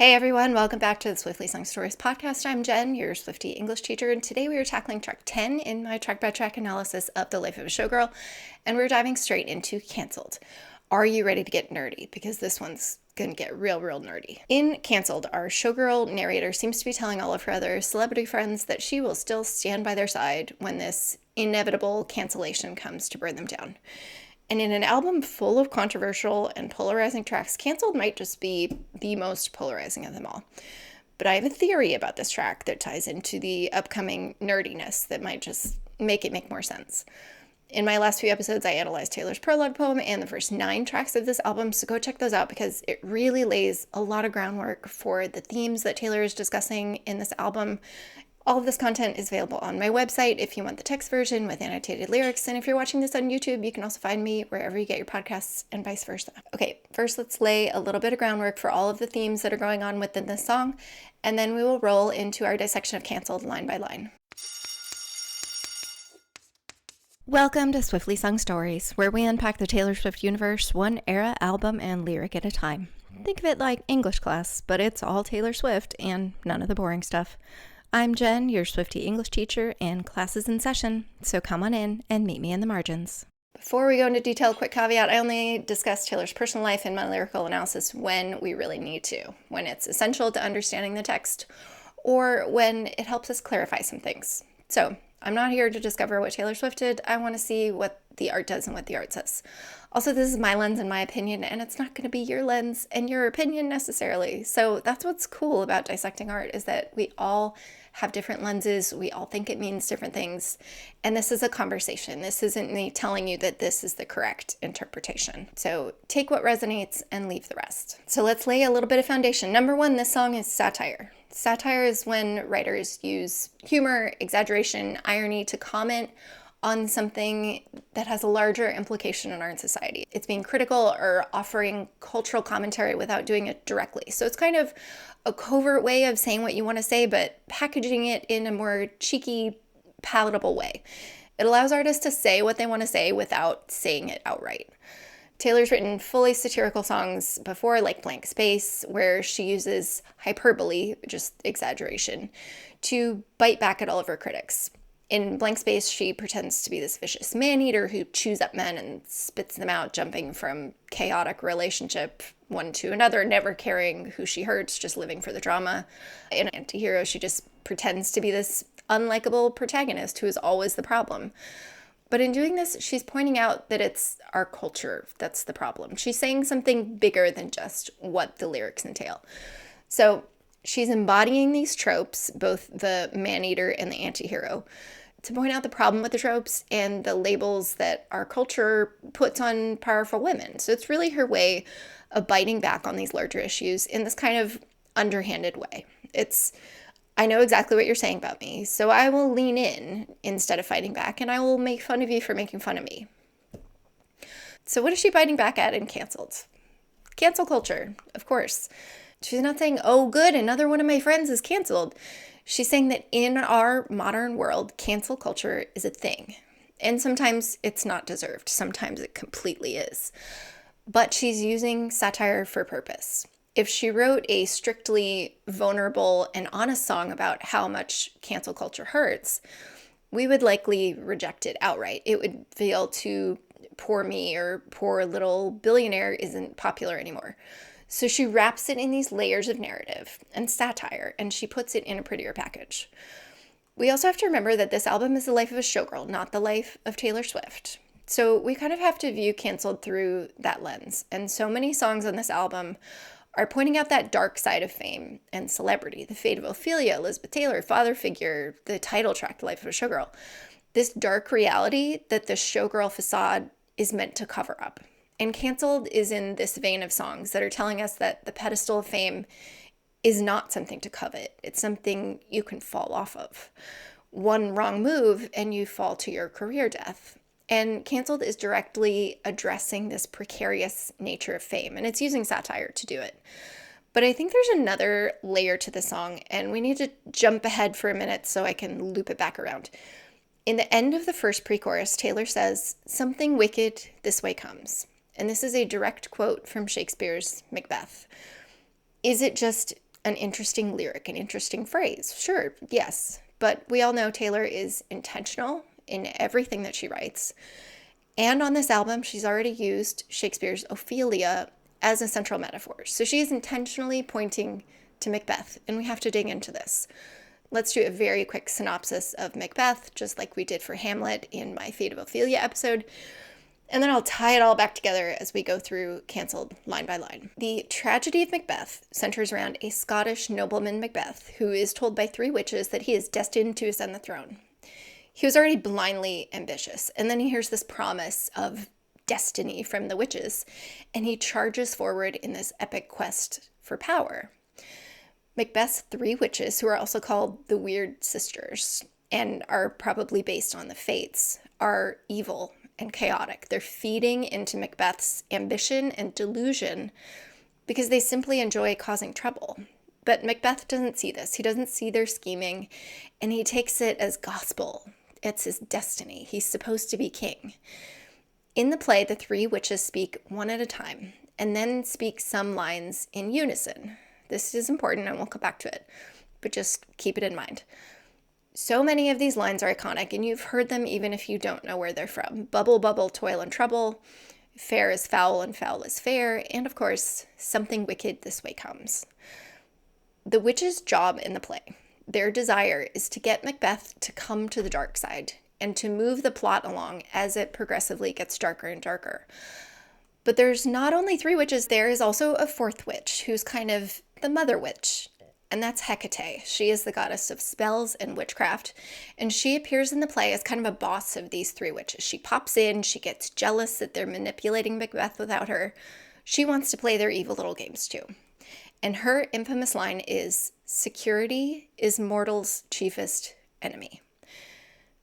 Hey everyone, welcome back to the Swiftly Sung Stories podcast. I'm Jen, your Swifty English teacher, and today we are tackling track 10 in my track by track analysis of The Life of a Showgirl, and we're diving straight into Cancelled. Are you ready to get nerdy? Because this one's gonna get real nerdy. In Cancelled, our showgirl narrator seems to be telling all of her other celebrity friends that she will still stand by their side when this inevitable cancellation comes to burn them down. And in an album full of controversial and polarizing tracks, Cancelled might just be the most polarizing of them all. But I have a theory about this track that ties into the upcoming nerdiness that might just make it make more sense. In my last few episodes, I analyzed Taylor's prologue poem and the first 9 tracks of this album, so go check those out because it really lays a lot of groundwork for the themes that Taylor is discussing in this album. All of this content is available on my website if you want the text version with annotated lyrics, and if you're watching this on YouTube, you can also find me wherever you get your podcasts and vice versa. Okay, first let's lay a little bit of groundwork for all of the themes that are going on within this song, and then we will roll into our dissection of Cancelled line by line. Welcome to Swiftly Sung Stories, where we unpack the Taylor Swift universe one era, album, and lyric at a time. Think of it like English class, but it's all Taylor Swift and none of the boring stuff. I'm Jen, your Swifty English teacher, and class is in session, so come on in and meet me in the margins. Before we go into detail, quick caveat, I only discuss Taylor's personal life in my lyrical analysis when we really need to, when it's essential to understanding the text, or when it helps us clarify some things. So, I'm not here to discover what Taylor Swift did. I want to see what the art does and what the art says. Also, this is my lens and my opinion, and it's not going to be your lens and your opinion necessarily. So that's what's cool about dissecting art, is that we all have different lenses. We all think it means different things. And this is a conversation. This isn't me telling you that this is the correct interpretation. So take what resonates and leave the rest. So let's lay a little bit of foundation. Number 1, this song is satire. Satire is when writers use humor, exaggeration, irony to comment on something that has a larger implication in our society. It's being critical or offering cultural commentary without doing it directly. So it's kind of a covert way of saying what you want to say, but packaging it in a more cheeky, palatable way. It allows artists to say what they want to say without saying it outright. Taylor's written fully satirical songs before, like Blank Space, where she uses hyperbole, just exaggeration, to bite back at all of her critics. In Blank Space, she pretends to be this vicious man-eater who chews up men and spits them out, jumping from chaotic relationship one to another, never caring who she hurts, just living for the drama. In Anti-Hero, she just pretends to be this unlikable protagonist who is always the problem. But in doing this, she's pointing out that it's our culture that's the problem. She's saying something bigger than just what the lyrics entail. So she's embodying these tropes, both the man-eater and the anti-hero, to point out the problem with the tropes and the labels that our culture puts on powerful women. So it's really her way of biting back on these larger issues in this kind of underhanded way. I know exactly what you're saying about me, so I will lean in instead of fighting back, and I will make fun of you for making fun of me. So what is she biting back at in Cancelled? Cancel culture, of course. She's not saying, oh good, another one of my friends is canceled. She's saying that in our modern world, cancel culture is a thing. And sometimes it's not deserved. Sometimes it completely is. But she's using satire for purpose. If she wrote a strictly vulnerable and honest song about how much cancel culture hurts, we would likely reject it outright. It would feel too poor me or poor little billionaire isn't popular anymore. So she wraps it in these layers of narrative and satire, and she puts it in a prettier package. We also have to remember that this album is the life of a showgirl, not the life of Taylor Swift. So we kind of have to view Cancelled through that lens. And so many songs on this album are pointing out that dark side of fame and celebrity, the fate of Ophelia, Elizabeth Taylor, father figure, the title track, The Life of a Showgirl. This dark reality that the showgirl facade is meant to cover up. And Cancelled is in this vein of songs that are telling us that the pedestal of fame is not something to covet. It's something you can fall off of. One wrong move and you fall to your career death. And Cancelled is directly addressing this precarious nature of fame, and it's using satire to do it. But I think there's another layer to the song, and we need to jump ahead for a minute so I can loop it back around. In the end of the first pre-chorus, Taylor says, "Something wicked this way comes." And this is a direct quote from Shakespeare's Macbeth. Is it just An interesting lyric, an interesting phrase. Sure, yes. But we all know Taylor is intentional in everything that she writes. And on this album, she's already used Shakespeare's Ophelia as a central metaphor. So she is intentionally pointing to Macbeth, and we have to dig into this. Let's do a very quick synopsis of Macbeth, just like we did for Hamlet in my Fate of Ophelia episode. And then I'll tie it all back together as we go through Cancelled line by line. The tragedy of Macbeth centers around a Scottish nobleman, Macbeth, who is told by three witches that he is destined to ascend the throne. He was already blindly ambitious, and then he hears this promise of destiny from the witches, and he charges forward in this epic quest for power. Macbeth's three witches, who are also called the Weird Sisters, and are probably based on the Fates, are evil and chaotic. They're feeding into Macbeth's ambition and delusion because they simply enjoy causing trouble. But Macbeth doesn't see this. He doesn't see their scheming, and he takes it as gospel. It's his destiny. He's supposed to be king. In the play, the three witches speak one at a time, and then speak some lines in unison. This is important, and we'll come back to it, but just keep it in mind. So many of these lines are iconic, and you've heard them even if you don't know where they're from. Bubble, bubble, toil and trouble. Fair is foul and foul is fair. And of course, something wicked this way comes. The witches' job in the play, their desire is to get Macbeth to come to the dark side and to move the plot along as it progressively gets darker and darker. But there's not only three witches, there is also a fourth witch who's kind of the mother witch. And that's Hecate. She is the goddess of spells and witchcraft, and she appears in the play as kind of a boss of these three witches. She pops in, she gets jealous that they're manipulating Macbeth without her. She wants to play their evil little games too. And her infamous line is, "Security is mortal's chiefest enemy."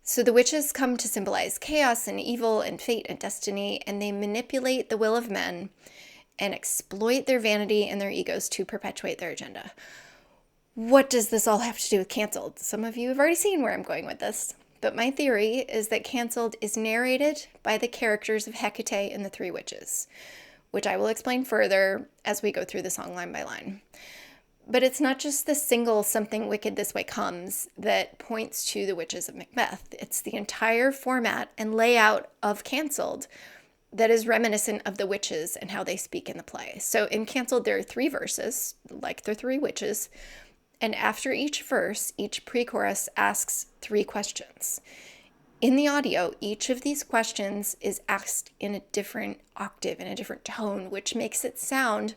So the witches come to symbolize chaos and evil and fate and destiny, and they manipulate the will of men and exploit their vanity and their egos to perpetuate their agenda. What does this all have to do with Cancelled? Some of you have already seen where I'm going with this, but my theory is that Cancelled is narrated by the characters of Hecate and the three witches, which I will explain further as we go through the song line by line. But it's not just the single "something wicked this way comes" that points to the witches of Macbeth. It's the entire format and layout of Cancelled that is reminiscent of the witches and how they speak in the play. So in Cancelled, there are three verses, like the three witches, and after each verse, each pre-chorus asks three questions. In the audio, each of these questions is asked in a different octave, in a different tone, which makes it sound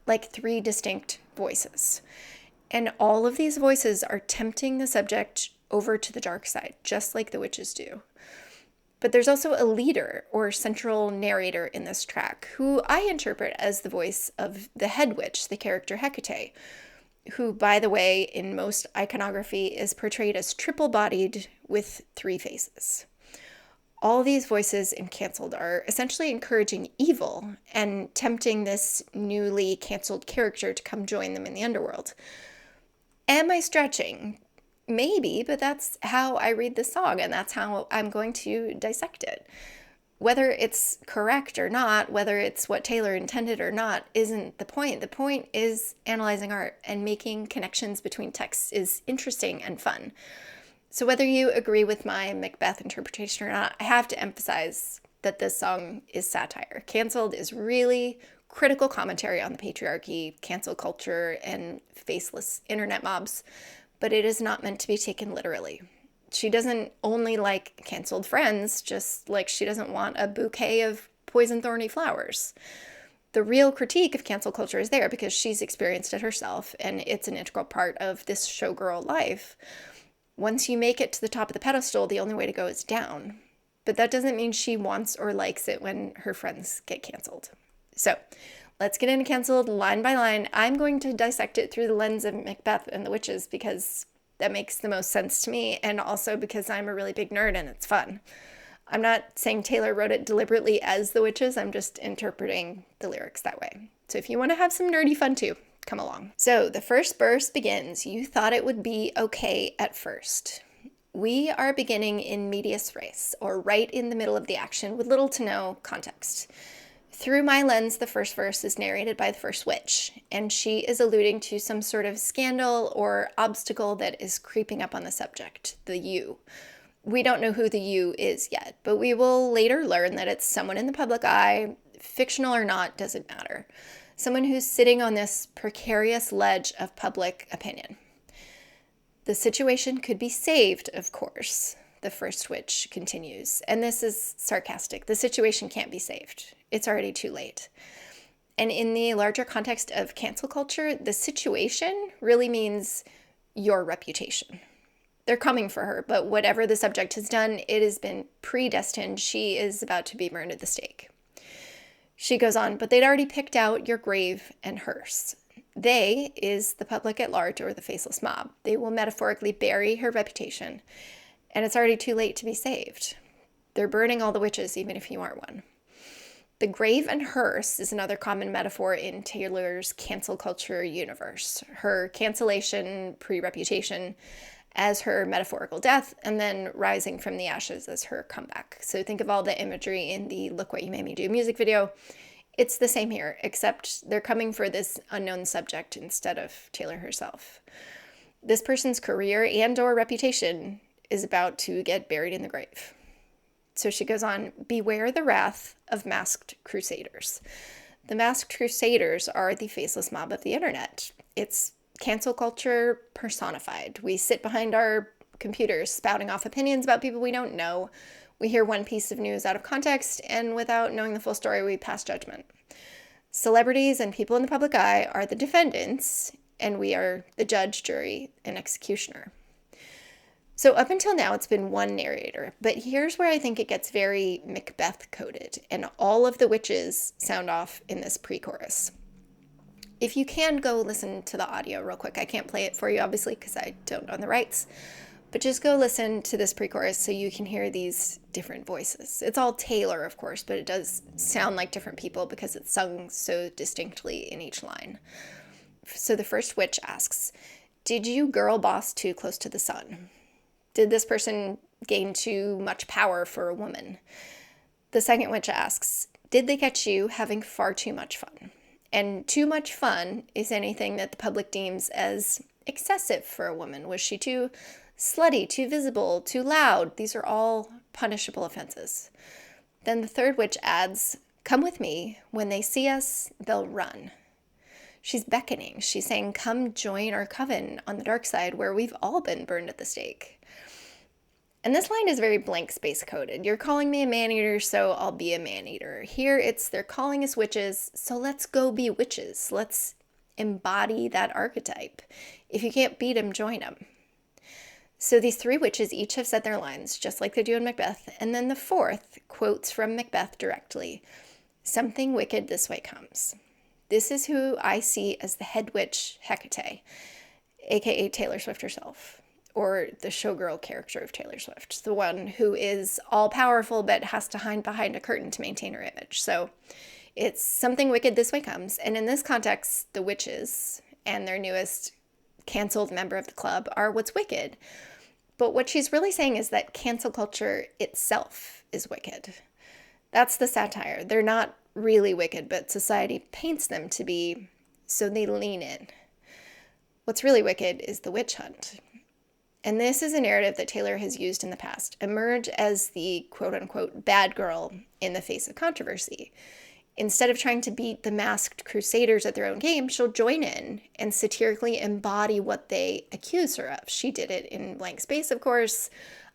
like three distinct voices. And all of these voices are tempting the subject over to the dark side, just like the witches do. But there's also a leader or central narrator in this track, who I interpret as the voice of the head witch, the character Hecate, who, by the way, in most iconography is portrayed as triple-bodied with three faces. All these voices in Cancelled are essentially encouraging evil and tempting this newly cancelled character to come join them in the underworld. Am I stretching? Maybe, but that's how I read the song, and that's how I'm going to dissect it. Whether it's correct or not, whether it's what Taylor intended or not, isn't the point. The point is analyzing art, and making connections between texts is interesting and fun. So whether you agree with my Macbeth interpretation or not, I have to emphasize that this song is satire. Cancelled is really critical commentary on the patriarchy, cancel culture, and faceless internet mobs, but it is not meant to be taken literally. She doesn't only like cancelled friends, just like she doesn't want a bouquet of poison thorny flowers. The real critique of cancel culture is there because she's experienced it herself, and it's an integral part of this showgirl life. Once you make it to the top of the pedestal, the only way to go is down. But that doesn't mean she wants or likes it when her friends get canceled. So let's get into Cancelled line by line. I'm going to dissect it through the lens of Macbeth and the witches because that makes the most sense to me, and also because I'm a really big nerd and it's fun. I'm not saying Taylor wrote it deliberately as the witches, I'm just interpreting the lyrics that way. So if you want to have some nerdy fun too, come along. So the first verse begins, "You thought it would be okay at first." We are beginning in medias res, or right in the middle of the action, with little to no context. Through my lens, the first verse is narrated by the first witch, and she is alluding to some sort of scandal or obstacle that is creeping up on the subject, the you. We don't know who the you is yet, but we will later learn that it's someone in the public eye, fictional or not, doesn't matter. Someone who's sitting on this precarious ledge of public opinion. The situation could be saved, of course, the first witch continues. And this is sarcastic. The situation can't be saved. It's already too late. And in the larger context of cancel culture, the situation really means your reputation. They're coming for her, but whatever the subject has done, it has been predestined. She is about to be burned at the stake. She goes on, but they'd already picked out your grave and hearse. They is the public at large or the faceless mob. They will metaphorically bury her reputation, and it's already too late to be saved. They're burning all the witches, even if you aren't one. The grave and hearse is another common metaphor in Taylor's cancel culture universe. Her cancellation, pre-reputation, as her metaphorical death, and then rising from the ashes as her comeback. So think of all the imagery in the Look What You Made Me Do music video. It's the same here, except they're coming for this unknown subject instead of Taylor herself. This person's career and or reputation is about to get buried in the grave. So she goes on, beware the wrath of masked crusaders. The masked crusaders are the faceless mob of the internet. It's cancel culture personified. We sit behind our computers spouting off opinions about people we don't know. We hear one piece of news out of context, and without knowing the full story, we pass judgment. Celebrities and people in the public eye are the defendants, and we are the judge, jury, and executioner. So up until now, it's been one narrator, but here's where I think it gets very Macbeth coded, and all of the witches sound off in this pre-chorus. If you can, go listen to the audio real quick. I can't play it for you, obviously, because I don't own the rights. But just go listen to this pre-chorus so you can hear these different voices. It's all Taylor, of course, but it does sound like different people because it's sung so distinctly in each line. So the first witch asks, did you girl boss too close to the sun? Did this person gain too much power for a woman? The second witch asks, did they catch you having far too much fun? And too much fun is anything that the public deems as excessive for a woman. Was she too slutty, too visible, too loud? These are all punishable offenses. Then the third witch adds, come with me. When they see us, they'll run. She's beckoning. She's saying, come join our coven on the dark side where we've all been burned at the stake. And this line is very blank space coded. You're calling me a man-eater, so I'll be a man-eater. Here it's they're calling us witches, so let's go be witches. Let's embody that archetype. If you can't beat them, join them. So these three witches each have said their lines, just like they do in Macbeth. And then the fourth quotes from Macbeth directly. Something wicked this way comes. This is who I see as the head witch, Hecate, aka Taylor Swift herself. Or the Showgirl character of Taylor Swift, the one who is all-powerful but has to hide behind a curtain to maintain her image. So it's something wicked this way comes. And in this context, the witches and their newest canceled member of the club are what's wicked. But what she's really saying is that cancel culture itself is wicked. That's the satire. They're not really wicked, but society paints them to be, so they lean in. What's really wicked is the witch hunt. And this is a narrative that Taylor has used in the past. Emerge as the quote-unquote bad girl in the face of controversy. Instead of trying to beat the masked crusaders at their own game, she'll join in and satirically embody what they accuse her of. She did it in Blank Space, of course.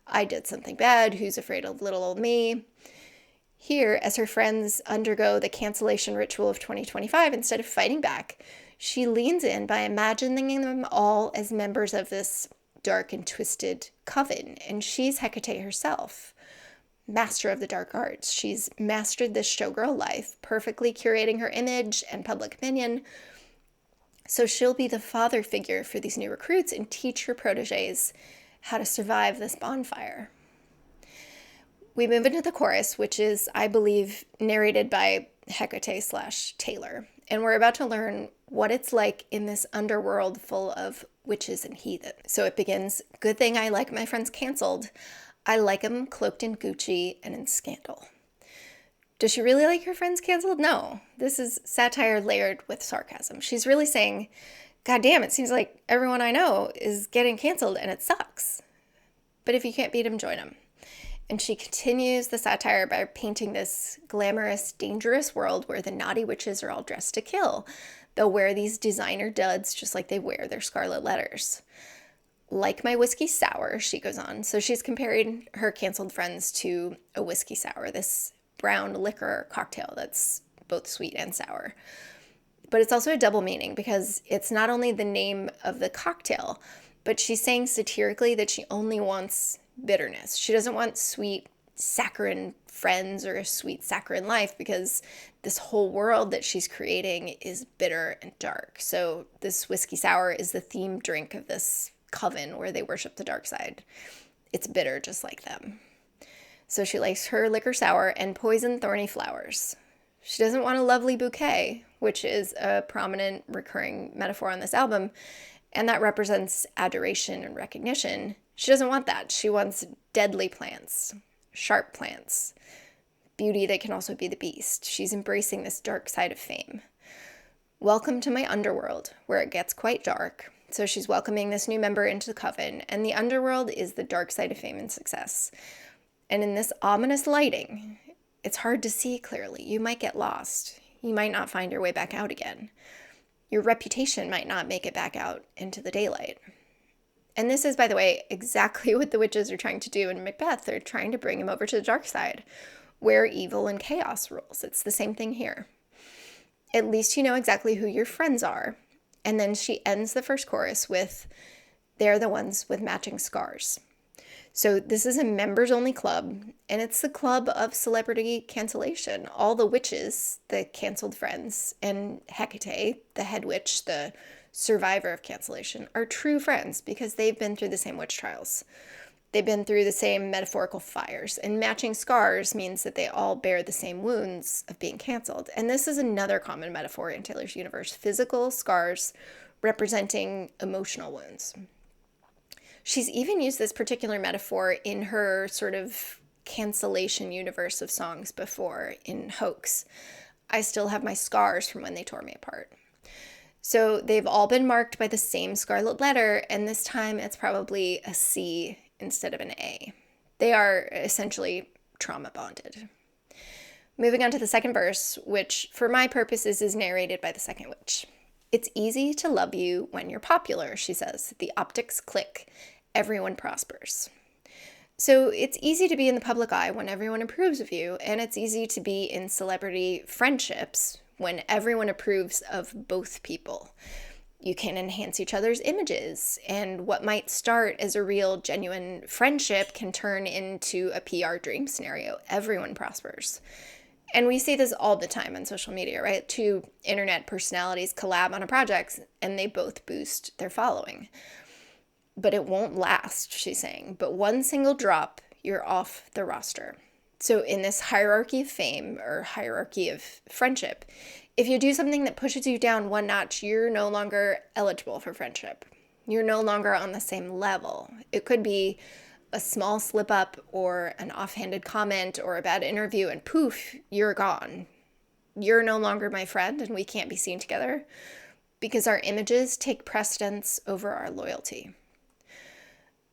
I did something bad. Who's afraid of little old me? Here, as her friends undergo the cancellation ritual of 2025, instead of fighting back, she leans in by imagining them all as members of this dark and twisted coven, and she's Hecate herself, master of the dark arts. She's mastered this showgirl life, perfectly curating her image and public opinion. So she'll be the father figure for these new recruits and teach her proteges how to survive this bonfire. We move into the chorus, which is, I believe, narrated by Hecate/Taylor, and we're about to learn what it's like in this underworld full of witches and heathen. So it begins, good thing I like my friends canceled. I like them cloaked in Gucci and in scandal. Does she really like her friends canceled? No. This is satire layered with sarcasm. She's really saying, God damn, it seems like everyone I know is getting canceled and it sucks. But if you can't beat them, join them. And she continues the satire by painting this glamorous, dangerous world where the naughty witches are all dressed to kill. They'll wear these designer duds just like they wear their scarlet letters. Like my whiskey sour, she goes on. So she's comparing her canceled friends to a whiskey sour, this brown liquor cocktail that's both sweet and sour. But it's also a double meaning because it's not only the name of the cocktail, but she's saying satirically that she only wants bitterness. She doesn't want sweet saccharine friends or a sweet saccharine life because this whole world that she's creating is bitter and dark. So this whiskey sour is the theme drink of this coven where they worship the dark side. It's bitter just like them. So she likes her liquor sour and poison thorny flowers. She doesn't want a lovely bouquet, which is a prominent recurring metaphor on this album, and that represents adoration and recognition. She doesn't want that. She wants deadly plants, sharp plants, beauty that can also be the beast. She's embracing this dark side of fame. Welcome to my underworld, where it gets quite dark. So she's welcoming this new member into the coven, and the underworld is the dark side of fame and success. And in this ominous lighting, it's hard to see clearly. You might get lost. You might not find your way back out again. Your reputation might not make it back out into the daylight. And this is, by the way, exactly what the witches are trying to do in Macbeth. They're trying to bring him over to the dark side, where evil and chaos rules. It's the same thing here. At least you know exactly who your friends are. And then she ends the first chorus with, they're the ones with matching scars. So this is a members-only club, and it's the club of celebrity cancellation. All the witches, the canceled friends, and Hecate, the head witch, the survivor of cancellation, are true friends because they've been through the same witch trials. They've been through the same metaphorical fires, and matching scars means that they all bear the same wounds of being canceled. And this is another common metaphor in Taylor's universe, physical scars representing emotional wounds. She's even used this particular metaphor in her sort of cancellation universe of songs before in Hoax. I still have my scars from when they tore me apart. So they've all been marked by the same scarlet letter, and this time it's probably a C instead of an A. They are essentially trauma bonded. Moving on to the second verse, which for my purposes is narrated by the second witch. It's easy to love you when you're popular, she says. The optics click. Everyone prospers. So it's easy to be in the public eye when everyone approves of you, and it's easy to be in celebrity friendships when everyone approves of both people. You can enhance each other's images, and what might start as a real, genuine friendship can turn into a PR dream scenario. Everyone prospers. And we see this all the time on social media, right? Two internet personalities collab on a project, and they both boost their following. But it won't last, she's saying. But one single drop, you're off the roster. So in this hierarchy of fame or hierarchy of friendship, if you do something that pushes you down one notch, you're no longer eligible for friendship. You're no longer on the same level. It could be a small slip up or an offhanded comment or a bad interview, and poof, you're gone. You're no longer my friend, and we can't be seen together because our images take precedence over our loyalty.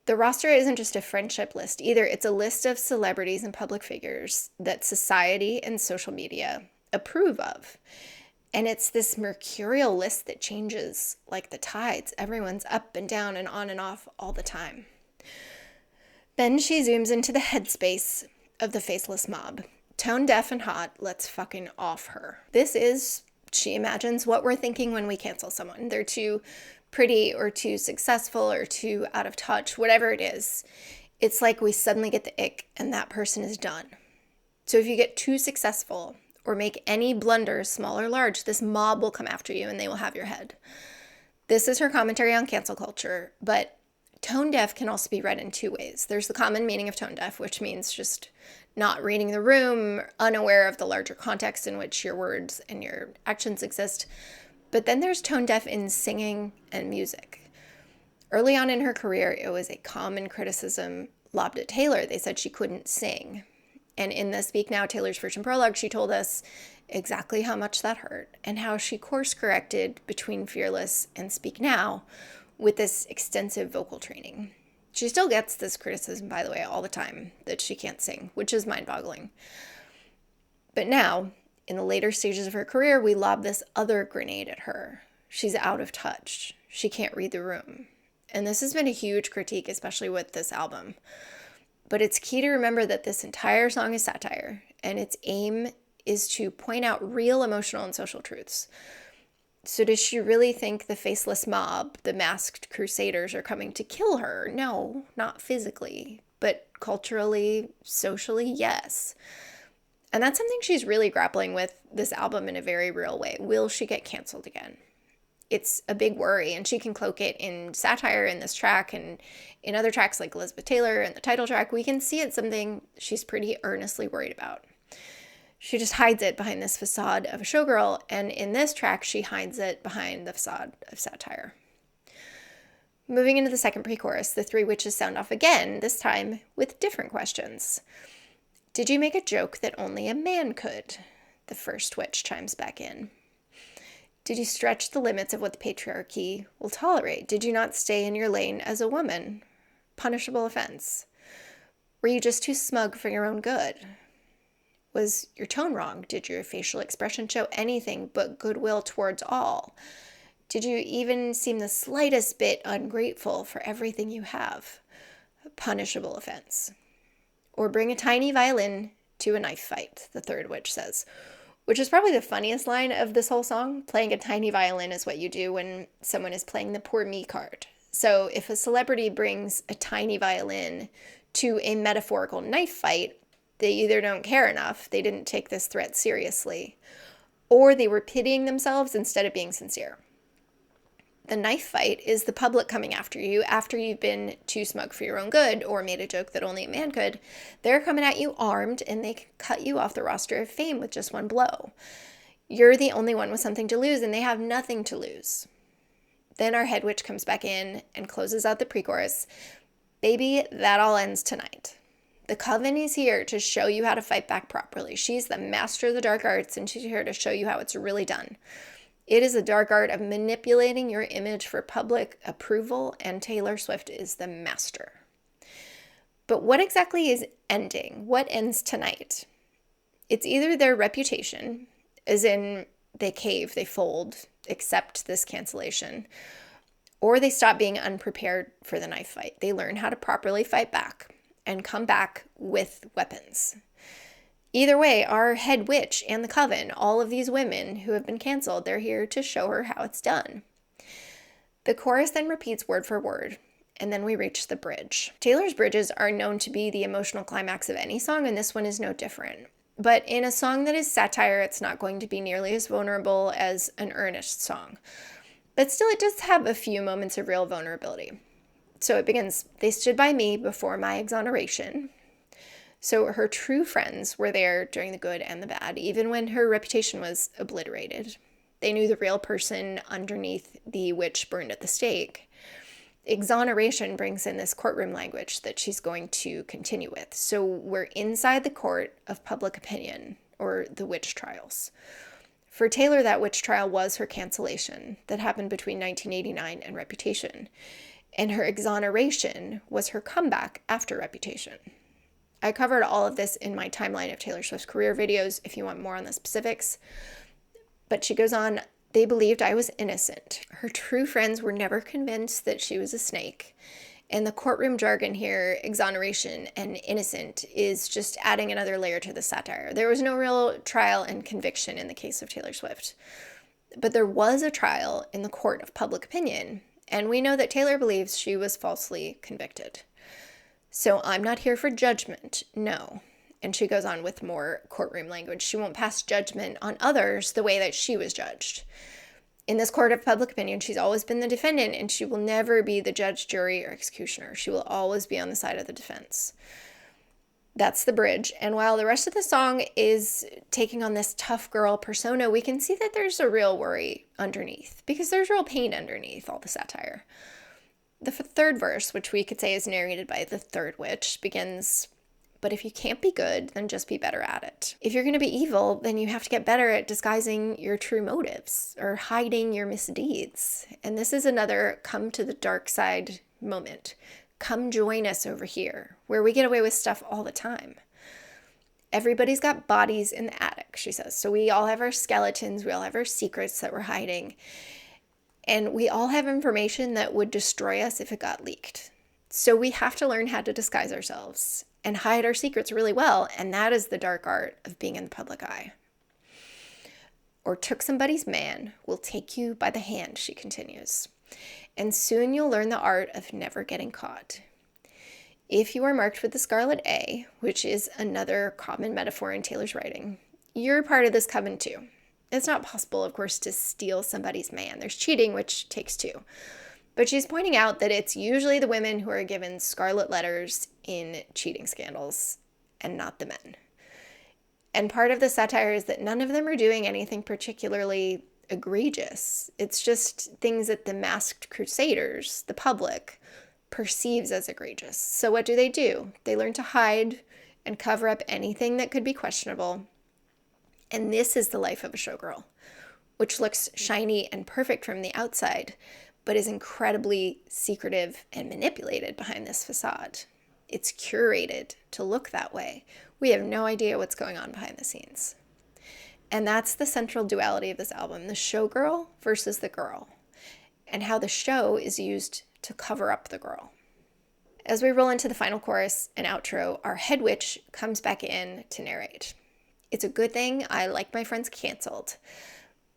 The roster isn't just a friendship list either. It's a list of celebrities and public figures that society and social media approve of. And it's this mercurial list that changes like the tides. Everyone's up and down and on and off all the time. Then she zooms into the headspace of the faceless mob. Tone deaf and hot, let's fucking off her. This is, she imagines, what we're thinking when we cancel someone. They're too pretty or too successful or too out of touch, whatever it is. It's like we suddenly get the ick and that person is done. So if you get too successful or make any blunders, small or large, this mob will come after you and they will have your head. This is her commentary on cancel culture, but tone deaf can also be read in two ways. There's the common meaning of tone deaf, which means just not reading the room, unaware of the larger context in which your words and your actions exist. But then there's tone deaf in singing and music. Early on in her career, it was a common criticism lobbed at Taylor. They said she couldn't sing. And in the Speak Now, Taylor's version prologue, she told us exactly how much that hurt and how she course corrected between Fearless and Speak Now with this extensive vocal training. She still gets this criticism, by the way, all the time, that she can't sing, which is mind-boggling. But now, in the later stages of her career, we lob this other grenade at her. She's out of touch. She can't read the room. And this has been a huge critique, especially with this album. But it's key to remember that this entire song is satire, and its aim is to point out real emotional and social truths. So does she really think the faceless mob, the masked crusaders, are coming to kill her? No, not physically, but culturally, socially, yes. And that's something she's really grappling with this album in a very real way. Will she get canceled again? It's a big worry, and she can cloak it in satire in this track, and in other tracks like Elizabeth Taylor and the title track, we can see it's something she's pretty earnestly worried about. She just hides it behind this facade of a showgirl, and in this track, she hides it behind the facade of satire. Moving into the second pre-chorus, the three witches sound off again, this time with different questions. Did you make a joke that only a man could? The first witch chimes back in. Did you stretch the limits of what the patriarchy will tolerate? Did you not stay in your lane as a woman? Punishable offense. Were you just too smug for your own good? Was your tone wrong? Did your facial expression show anything but goodwill towards all? Did you even seem the slightest bit ungrateful for everything you have? Punishable offense. Or bring a tiny violin to a knife fight, the third witch says, which is probably the funniest line of this whole song. Playing a tiny violin is what you do when someone is playing the poor me card. So if a celebrity brings a tiny violin to a metaphorical knife fight, they either don't care enough, they didn't take this threat seriously, or they were pitying themselves instead of being sincere. The knife fight is the public coming after you after you've been too smug for your own good or made a joke that only a man could. They're coming at you armed, and they can cut you off the roster of fame with just one blow. You're the only one with something to lose, and they have nothing to lose. Then our head witch comes back in and closes out the pre-chorus. Baby, that all ends tonight. The coven is here to show you how to fight back properly. She's the master of the dark arts, and she's here to show you how it's really done. It is a dark art of manipulating your image for public approval, and Taylor Swift is the master. But what exactly is ending? What ends tonight? It's either their reputation, as in they cave, they fold, accept this cancellation, or they stop being unprepared for the knife fight. They learn how to properly fight back and come back with weapons. Either way, our head witch and the coven, all of these women who have been canceled, they're here to show her how it's done. The chorus then repeats word for word, and then we reach the bridge. Taylor's bridges are known to be the emotional climax of any song, and this one is no different. But in a song that is satire, it's not going to be nearly as vulnerable as an earnest song. But still, it does have a few moments of real vulnerability. So it begins, they stood by me before my exoneration. So her true friends were there during the good and the bad, even when her reputation was obliterated. They knew the real person underneath the witch burned at the stake. Exoneration brings in this courtroom language that she's going to continue with. So we're inside the court of public opinion, or the witch trials. For Taylor, that witch trial was her cancellation that happened between 1989 and Reputation. And her exoneration was her comeback after Reputation. I covered all of this in my timeline of Taylor Swift's career videos if you want more on the specifics. But she goes on, they believed I was innocent. Her true friends were never convinced that she was a snake. And the courtroom jargon here, exoneration and innocent, is just adding another layer to the satire. There was no real trial and conviction in the case of Taylor Swift. But there was a trial in the court of public opinion. And we know that Taylor believes she was falsely convicted. So I'm not here for judgment, no. And she goes on with more courtroom language. She won't pass judgment on others the way that she was judged. In this court of public opinion, she's always been the defendant, and she will never be the judge, jury, or executioner. She will always be on the side of the defense. That's the bridge. And while the rest of the song is taking on this tough girl persona, we can see that there's a real worry underneath, because there's real pain underneath all the satire. The third verse, which we could say is narrated by the third witch, begins, But if you can't be good, then just be better at it. If you're going to be evil, then you have to get better at disguising your true motives or hiding your misdeeds. And this is another come to the dark side moment. Come join us over here, where we get away with stuff all the time. Everybody's got bodies in the attic, she says. So we all have our skeletons, we all have our secrets that we're hiding. And we all have information that would destroy us if it got leaked. So we have to learn how to disguise ourselves and hide our secrets really well. And that is the dark art of being in the public eye. Or took somebody's man will take you by the hand, she continues. And soon you'll learn the art of never getting caught. If you are marked with the scarlet A, which is another common metaphor in Taylor's writing, you're part of this coven too. It's not possible, of course, to steal somebody's man. There's cheating, which takes two. But she's pointing out that it's usually the women who are given scarlet letters in cheating scandals and not the men. And part of the satire is that none of them are doing anything particularly egregious. It's just things that the masked crusaders, the public, perceives as egregious. So what do? They learn to hide and cover up anything that could be questionable. And this is the life of a showgirl, which looks shiny and perfect from the outside, but is incredibly secretive and manipulated behind this facade. It's curated to look that way. We have no idea what's going on behind the scenes. And that's the central duality of this album, the showgirl versus the girl, and how the show is used to cover up the girl. As we roll into the final chorus and outro, our head witch comes back in to narrate. It's a good thing I like my friends canceled.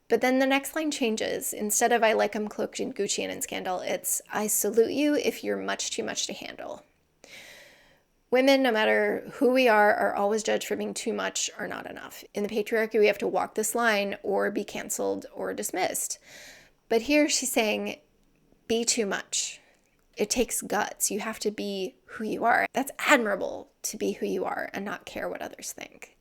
But then the next line changes. Instead of I like 'em cloaked in Gucci and in scandal, it's I salute you if you're much too much to handle. Women, no matter who we are always judged for being too much or not enough. In the patriarchy, we have to walk this line or be canceled or dismissed. But here she's saying, be too much. It takes guts. You have to be who you are. That's admirable, to be who you are and not care what others think.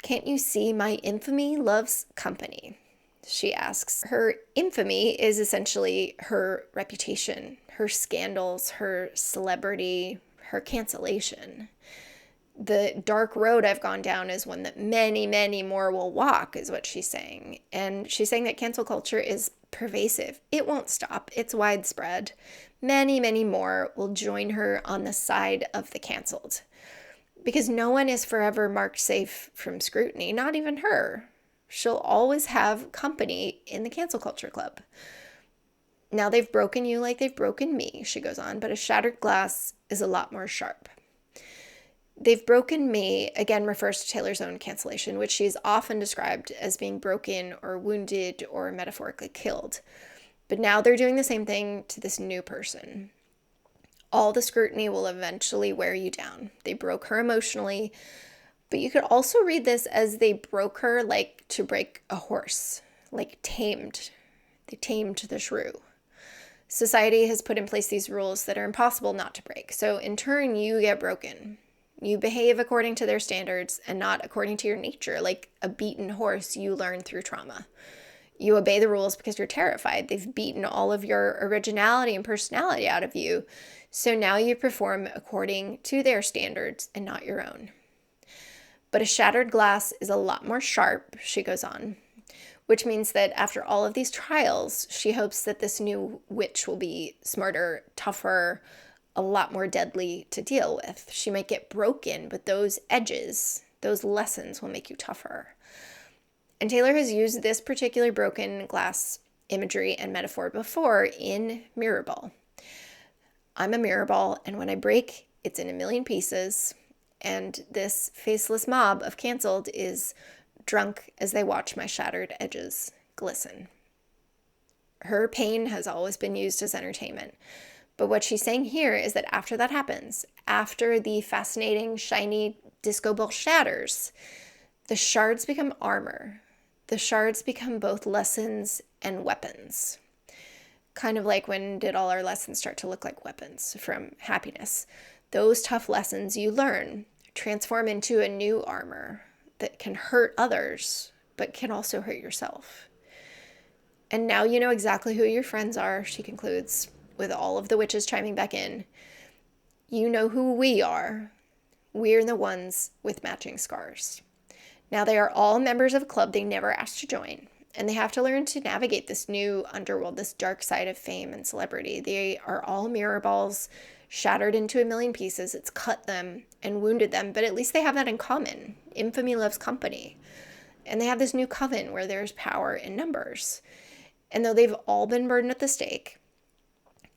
Can't you see my infamy loves company? She asks. Her infamy is essentially her reputation, her scandals, her celebrity, her cancellation. The dark road I've gone down is one that many, many more will walk, is what she's saying. And she's saying that cancel culture is pervasive. It won't stop. It's widespread. Many, many more will join her on the side of the canceled. Because no one is forever marked safe from scrutiny, not even her. She'll always have company in the cancel culture club. Now they've broken you like they've broken me, she goes on, but a shattered glass is a lot more sharp. They've broken me, again, refers to Taylor's own cancellation, which she's often described as being broken or wounded or metaphorically killed. But now they're doing the same thing to this new person. All the scrutiny will eventually wear you down. They broke her emotionally, but you could also read this as they broke her like to break a horse, like tamed. They tamed the shrew. Society has put in place these rules that are impossible not to break. So in turn, you get broken. You behave according to their standards and not according to your nature. Like a beaten horse, you learn through trauma. You obey the rules because you're terrified. They've beaten all of your originality and personality out of you. So now you perform according to their standards and not your own. But a shattered glass is a lot more sharp, she goes on, which means that after all of these trials, she hopes that this new witch will be smarter, tougher, a lot more deadly to deal with. She might get broken, but those edges, those lessons will make you tougher. And Taylor has used this particular broken glass imagery and metaphor before in Mirror Ball. I'm a mirror ball, and when I break, it's in a million pieces, and this faceless mob of canceled is drunk as they watch my shattered edges glisten. Her pain has always been used as entertainment. But what she's saying here is that after that happens, after the fascinating, shiny disco ball shatters, the shards become armor. The shards become both lessons and weapons. Kind of like when did all our lessons start to look like weapons from happiness? Those tough lessons you learn transform into a new armor that can hurt others, but can also hurt yourself. And now you know exactly who your friends are, she concludes, with all of the witches chiming back in. You know who we are. we're the ones with matching scars. Now, they are all members of a club they never asked to join, and they have to learn to navigate this new underworld, this dark side of fame and celebrity. They are all mirror balls, shattered into a million pieces. It's cut them and wounded them, but at least they have that in common. Infamy loves company. And they have this new coven where there's power in numbers. And though they've all been burdened at the stake,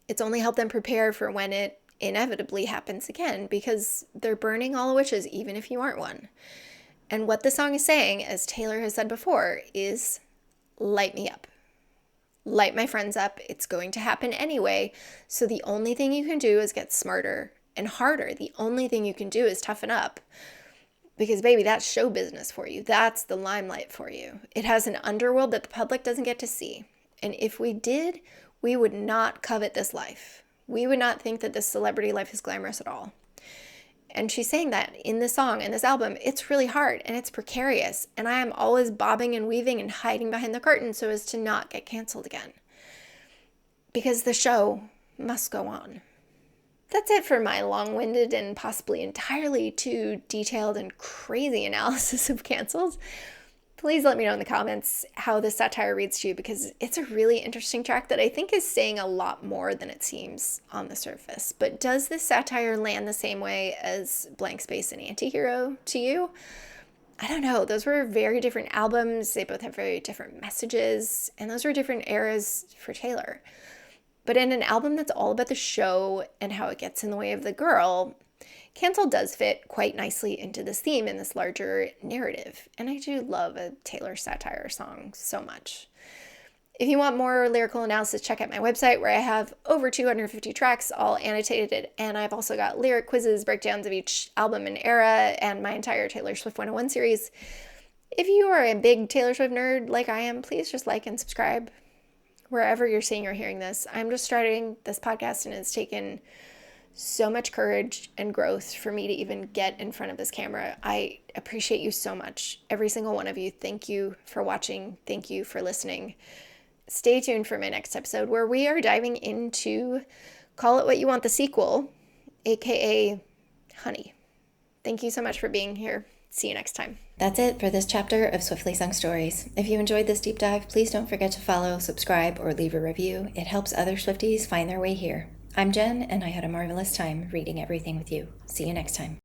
it's only helped them prepare for when it inevitably happens again, because they're burning all the witches, even if you aren't one. And what the song is saying, as Taylor has said before, is light me up. Light my friends up. It's going to happen anyway. So the only thing you can do is get smarter and harder. The only thing you can do is toughen up. Because, baby, that's show business for you. That's the limelight for you. It has an underworld that the public doesn't get to see. And if we did, we would not covet this life. We would not think that this celebrity life is glamorous at all. And she's saying that in this song, in this album, it's really hard and it's precarious. And I am always bobbing and weaving and hiding behind the curtain so as to not get canceled again. Because the show must go on. That's it for my long-winded and possibly entirely too detailed and crazy analysis of cancels. Please let me know in the comments how this satire reads to you, because it's a really interesting track that I think is saying a lot more than it seems on the surface. But does this satire land the same way as Blank Space and Antihero to you? I don't know. Those were very different albums. They both have very different messages, and those were different eras for Taylor. But in an album that's all about the show and how it gets in the way of the girl, Cancel does fit quite nicely into this theme in this larger narrative. And I do love a Taylor satire song so much. If you want more lyrical analysis, check out my website where I have over 250 tracks all annotated. And I've also got lyric quizzes, breakdowns of each album and era, and my entire Taylor Swift 101 series. If you are a big Taylor Swift nerd like I am, please just like and subscribe wherever you're seeing or hearing this. I'm just starting this podcast, and it's taken so much courage and growth for me to even get in front of this camera. I appreciate you so much. Every single one of you. Thank you for watching. Thank you for listening. Stay tuned for my next episode where we are diving into Call It What You Want, the sequel, aka Honey. Thank you so much for being here. See you next time. That's it for this chapter of Swiftly Sung Stories. If you enjoyed this deep dive, please don't forget to follow, subscribe, or leave a review. It helps other Swifties find their way here. I'm Jen, and I had a marvelous time reading everything with you. See you next time.